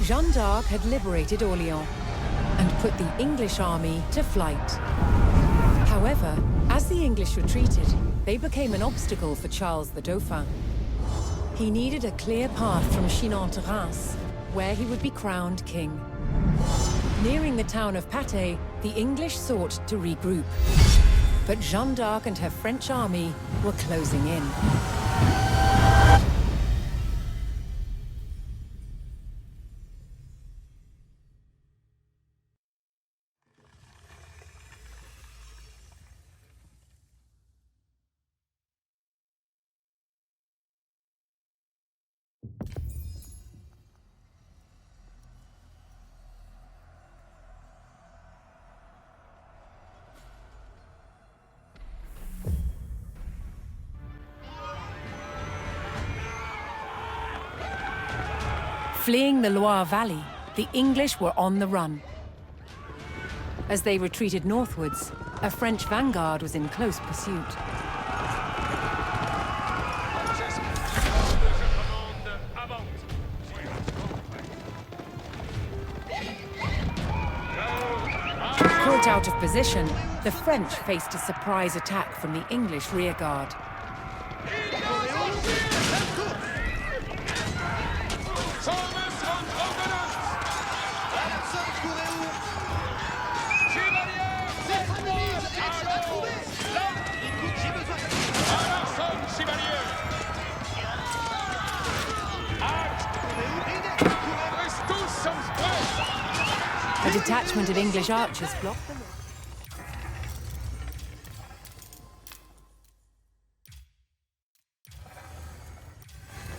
Jeanne d'Arc had liberated Orléans and put the English army to flight. However, as the English retreated, they became an obstacle for Charles the Dauphin. He needed a clear path from Chinon to Reims, where he would be crowned king. Nearing the town of Patay, the English sought to regroup. But Jeanne d'Arc and her French army were closing in. Fleeing the Loire Valley, the English were on the run. As they retreated northwards, a French vanguard was in close pursuit. Caught out of position, the French faced a surprise attack from the English rearguard. A detachment of English archers blocked the road.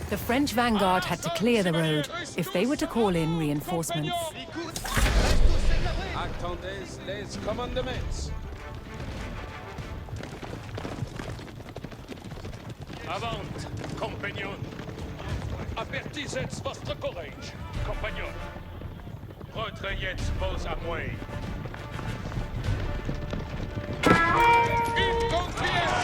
The French vanguard had to clear the road if they were to call in reinforcements. Attendez les commandements. Avant, compagnon. Avertissez votre courage, compagnon. Retrayez vos amours. Une confiance.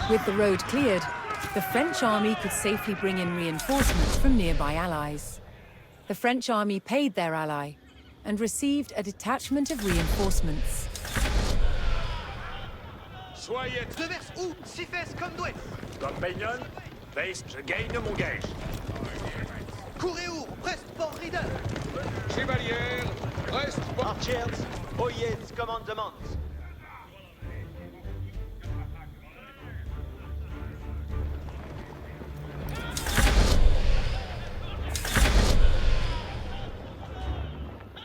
With the road cleared, the French army could safely bring in reinforcements from nearby allies. The French army paid their ally and received a detachment of reinforcements. Soyez de vers où si fesse comme doué. Compagnon, base, je gagne mon gage. Courez où, reste port Riddle. Chevalier, reste port. Archers, oyez commandement.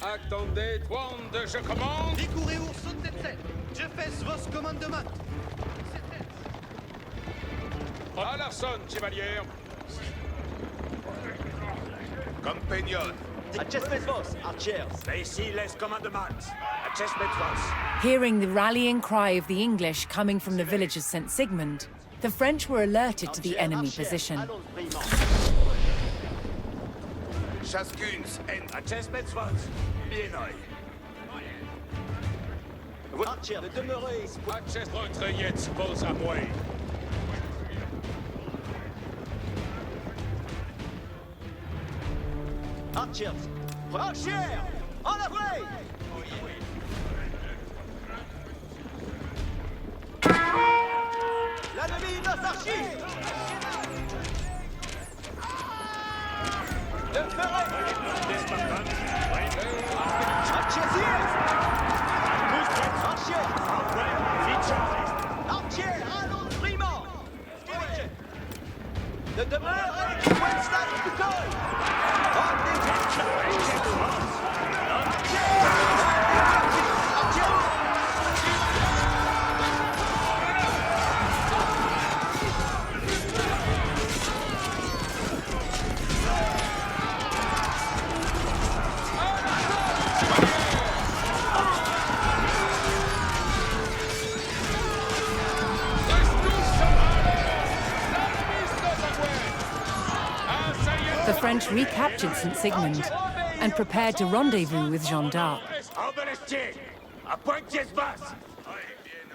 Attendez, Wande, je commande. Décourez où saute tête. Je fais vos commandements. À l'arson, chevalier. Compagnon. Adjustment vos, archers. Ici les commandements. Adjustment vos. Hearing the rallying cry of the English coming from the village of St. Sigmund, the French were alerted to the enemy position. Chascuns and adjustments vos. Bien oeil. Archers, de demeurer. Adjust, retrayez vos amours. Archers. Archers, en avant. L'ennemi nos archers. Le ferret. Archers. Archers, allons primo. De demeurer qui pointe stade du couteau. French recaptured St. Sigmund and prepared to rendezvous with Jeanne d'Arc.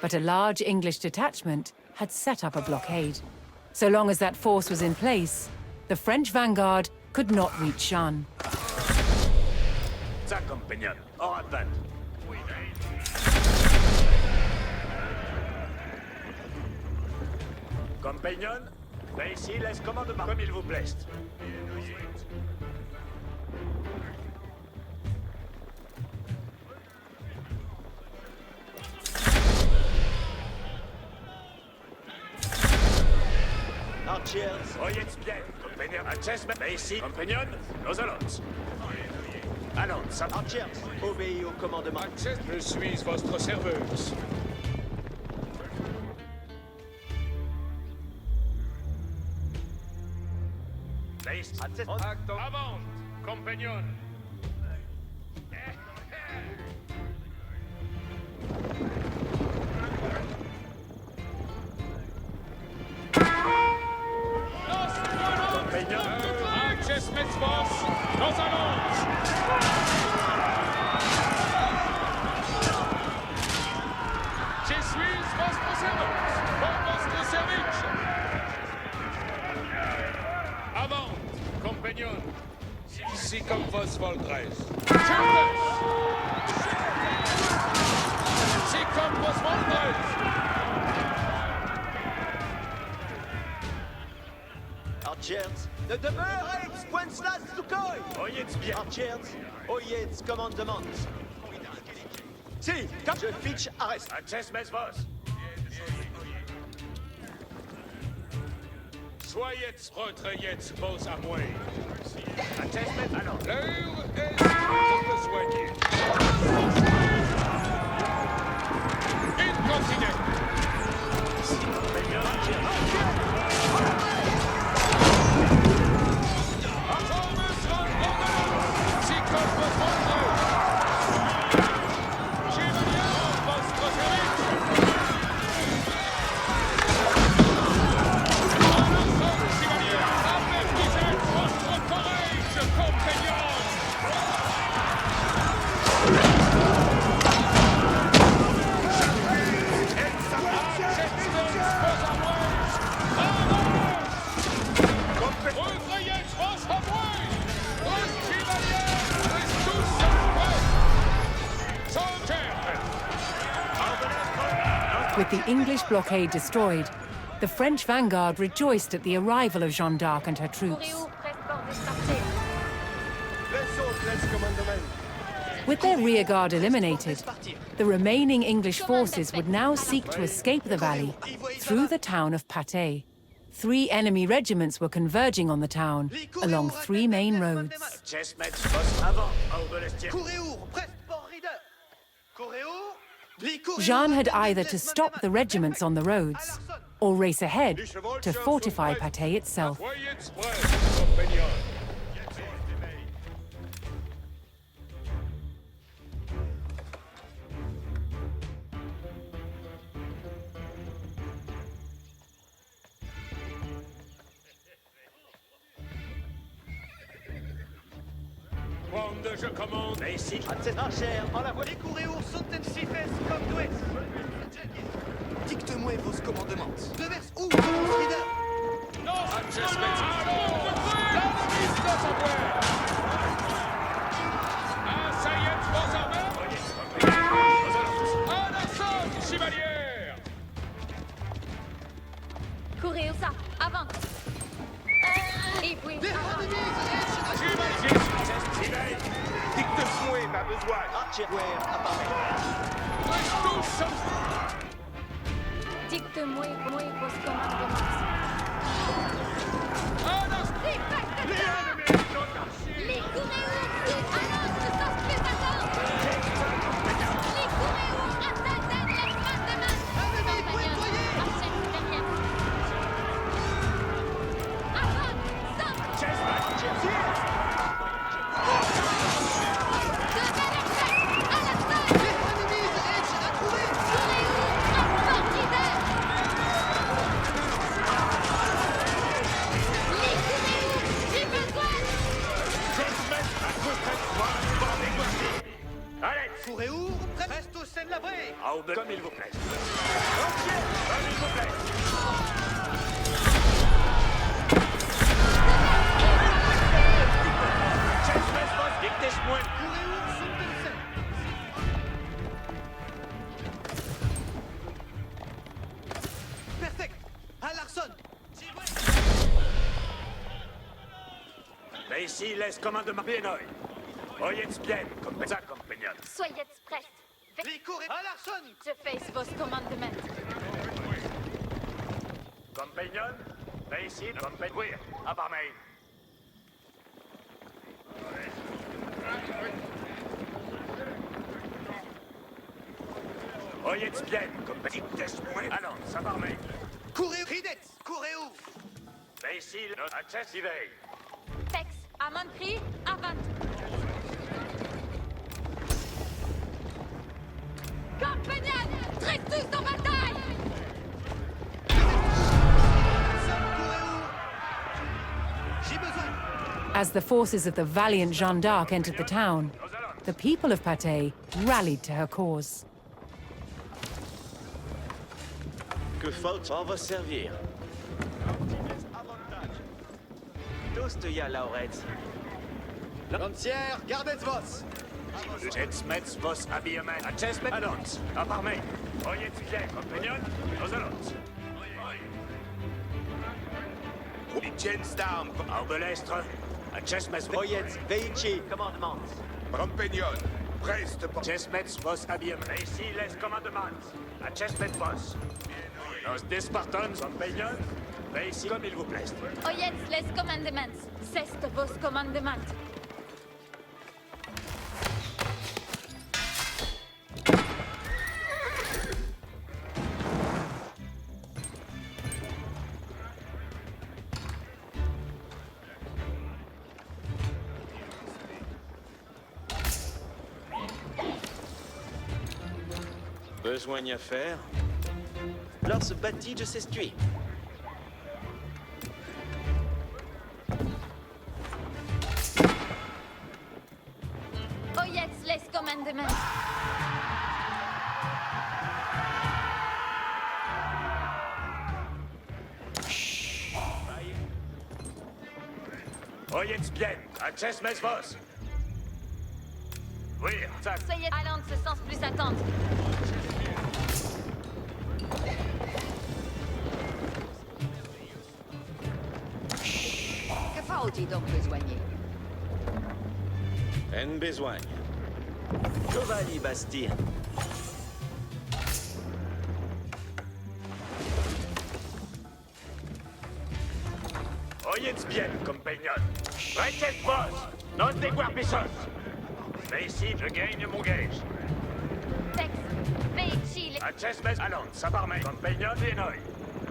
But a large English detachment had set up a blockade. So long as that force was in place, the French vanguard could not reach Jeanne. Ça, compagnon, hors avant. Compagnon, ben ici, laisse commandement comme il vous plaise. Archers, Oyez bien, compagnon, accessment, ben ici, compagnon, nos allons. Allons, ça... Archers, obéis au commandement. Je suis votre serveuse. Ben ici, Avant, compagnon. compagnon, Access met force, nos allons. Je suis votre serveuse, pour votre service. Avant, compagnon. Ici comme vos voldres. C'est comme vos voldres. Archers, de demeure Wenceslas Sukhoi! oyez bien. Archers, oyez commandement. Si, quand je fiche, arrête. Accessment vos. Soyez retrayez vos à moi. Accessment, allons. L'heure est de me soigner. Il continue. Si comme vos voldres. J'ai votre service. With the English blockade destroyed, the French vanguard rejoiced at the arrival of Jeanne d'Arc and her troops. With their rearguard eliminated, the remaining English forces would now seek to escape the valley through the town of Patay. 3 enemy regiments were converging on the town along 3 main roads. Accessment vos avant, Orbelestier. Jeanne had either to stop the regiments on the roads or race ahead to fortify Patay itself. Soyez prêts, compagnon. Quand je commande, Ben ici, Archers, en la voie. Les coureurs sont en sifes comme d'ouest. Dicte-moi vos commandements. Devers où, leader? accessment. La mise de savoir. Assayez vos armées. À l'assaut, chevalière. Courez au ça, avant. Et puis, dicte-moi ma besoin. Archers, apparaît. dicte-moi vos commandements. Les coureurs annoncent sa spectacle. Les coureurs attendent les commandements. Compagnons, ancienne derrière. Avant, ça. Comme il vous plaît. Comme il vous plaît. Perfect. À Larson. Ici, laisse commandement Bienoy. Oyez bien, comme ça, compagnon. Soyez prêts. Les courez à Larson. Je fais vos commandements. Compagnon, ici, compagnon. Oui, à part main. Oyez bien, compagnon. Allons, ça part main. Courez, Ridets. Courez où? Ici, notre accès y veille. Tex, à mon cri, avant. Compagnon, Tristus en bataille! Courez où? J'ai besoin. As the forces of the valiant Jeanne d'Arc entered the town, the people of Patay rallied to her cause. Que faute on va servir. Dostoya Lauretz. Lancière, gardez vos. Jetsmets vos habillement. A Chesmet annonce. À part main. Oyez bien, compagnon. Nos annonces. Jensdarm, Arbelestre. A Chesmet vos. Oyez, Veichi, commandement. Rampegnon, preste pour... Chesmets vos habillement. Ici, les commandements. A Chesmet vos. Nos Despartans, compagnon. Ici, comme il vous plaît. Oyez les commandements. C'est vos commandements. Besoin d'y faire. Lors se bâtit de s'estuer. Oyez les commandements. Oyez bien. A Chesmet vos. Oui, ça. Soyez allons ce sens plus attendre. Que faut-il donc besoigner? En besoin. Giovanni Bastien. Oyez bien, compagnon. Prêtez vos. Non déguerpissos. Mais ici, je gagne mon gage. Tex, Veichi, A Chesmet allons, ça part main. Compagnon Bienoy.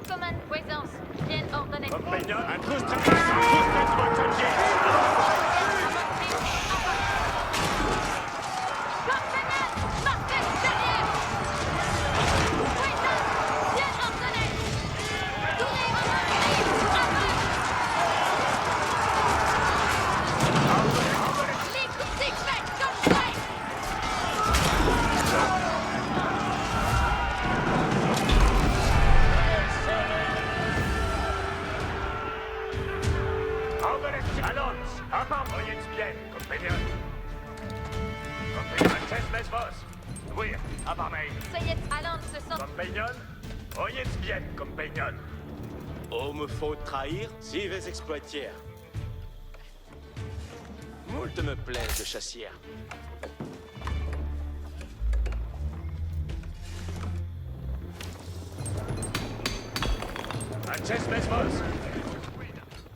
commande présence. Bien ordonné. Compagnon, un tous très votre allons, à part voyez bien, compagnon. Compagnon, a Chesmet vos. Oui, à part main. Soyez allons ce sens. Compagnon, oyez bien, compagnon. Oh, me faut trahir, si vais exploitière. Moult me plaise de chassière. A Chesmet vos.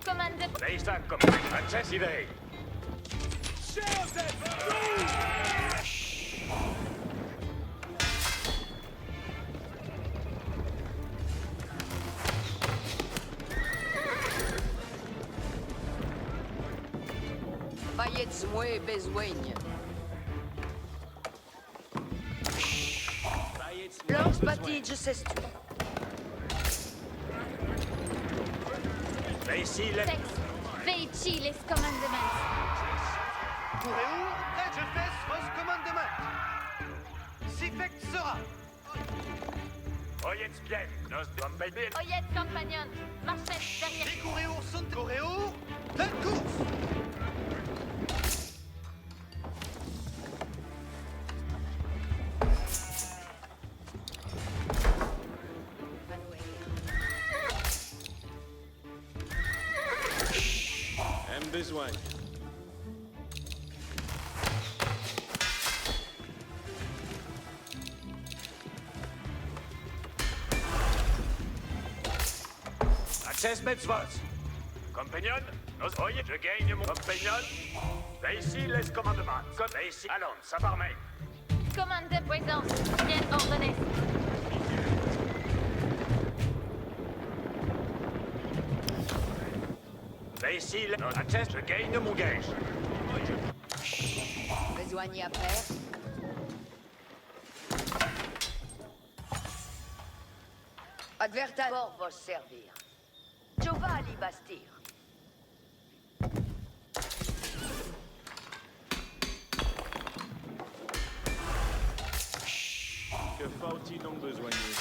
Commande. Leistan, compagnon, a Ches y veille. Voyez moi besoigne. Lance bâtit de s'estuer. Mais ici, les... Tex, Veichi, les commandements. Courez où? Je fais vos commandements. Si fait sera. Oyez bien, nos compagnon. Oyez, compagnon. Marchez derrière. Les coréours sont coréours. La course. Même besoin. Access vos. Compagnon, nos oyez, je gagne mon compagnon. Là ici, laisse commandement. Comme là ici, allons, ça va armé. Commande de présence. Bien ordonnée. Là ici, nos access, je gagne mon gage. Besoigné à faire. Adverta bord va servir. Jova ali bastir. Que faut-il donc besoigner?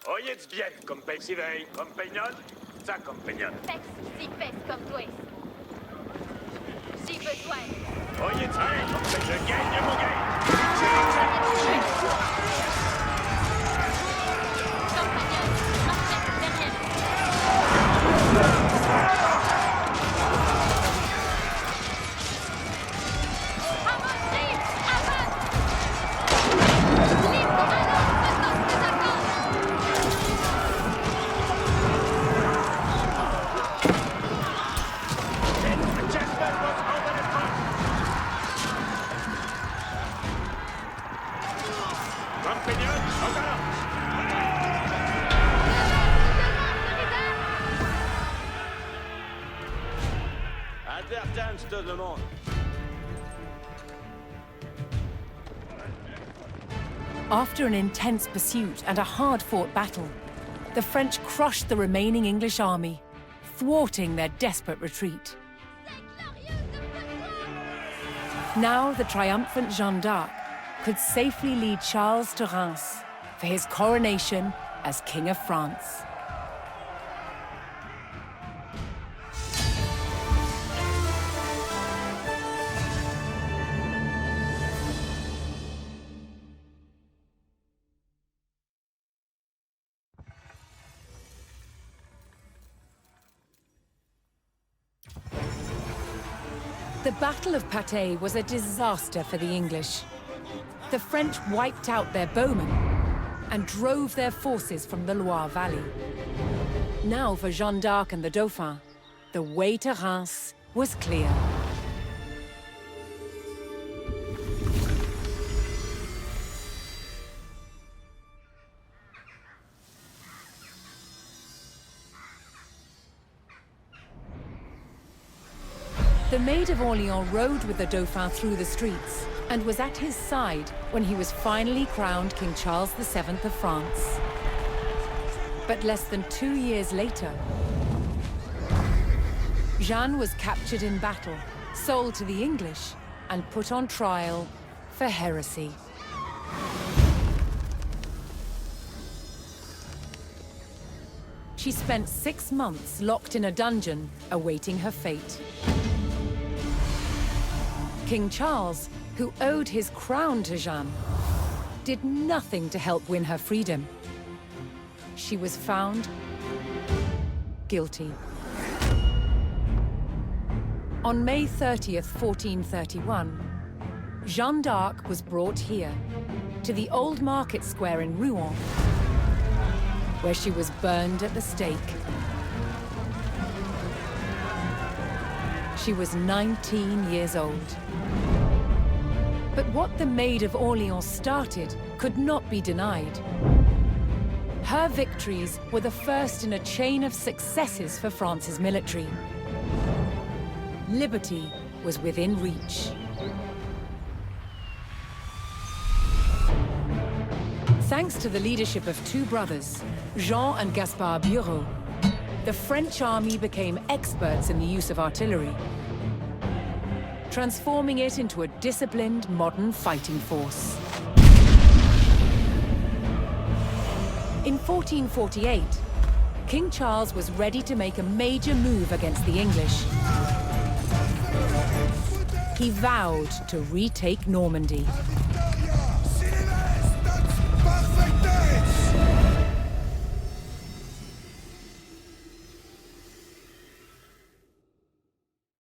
Oyez bien, compagnon, ça compagnon. Fex, si fesse comme toi. Si besoin. Oyez bien, je gagne mon gage. Compagnon, marchez derrière. Avancez! Avance! Libre alors, recoste des accords! Chester was over the front. Compagnon, aux allants. Advertance te demande. After an intense pursuit and a hard-fought battle, the French crushed the remaining English army, thwarting their desperate retreat. Now the triumphant Jeanne d'Arc could safely lead Charles to Reims for his coronation as King of France. The Battle of Patay was a disaster for the English. The French wiped out their bowmen and drove their forces from the Loire Valley. Now for Jeanne d'Arc and the Dauphin, the way to Reims was clear. The Maid of Orleans rode with the Dauphin through the streets and was at his side when he was finally crowned King Charles VII of France. But less than 2 years later, Jeanne was captured in battle, sold to the English, and put on trial for heresy. She spent 6 months locked in a dungeon, awaiting her fate. King Charles, who owed his crown to Jeanne, did nothing to help win her freedom. She was found guilty. On May 30th, 1431, Jeanne d'Arc was brought here, to the old market square in Rouen, where she was burned at the stake. She was 19 years old. But what the Maid of Orleans started could not be denied. Her victories were the first in a chain of successes for France's military. Liberty was within reach. Thanks to the leadership of two brothers, Jean and Gaspard Bureau, the French army became experts in the use of artillery. transforming it into a disciplined, modern fighting force. In 1448, King Charles was ready to make a major move against the English. He vowed to retake Normandy. Perfect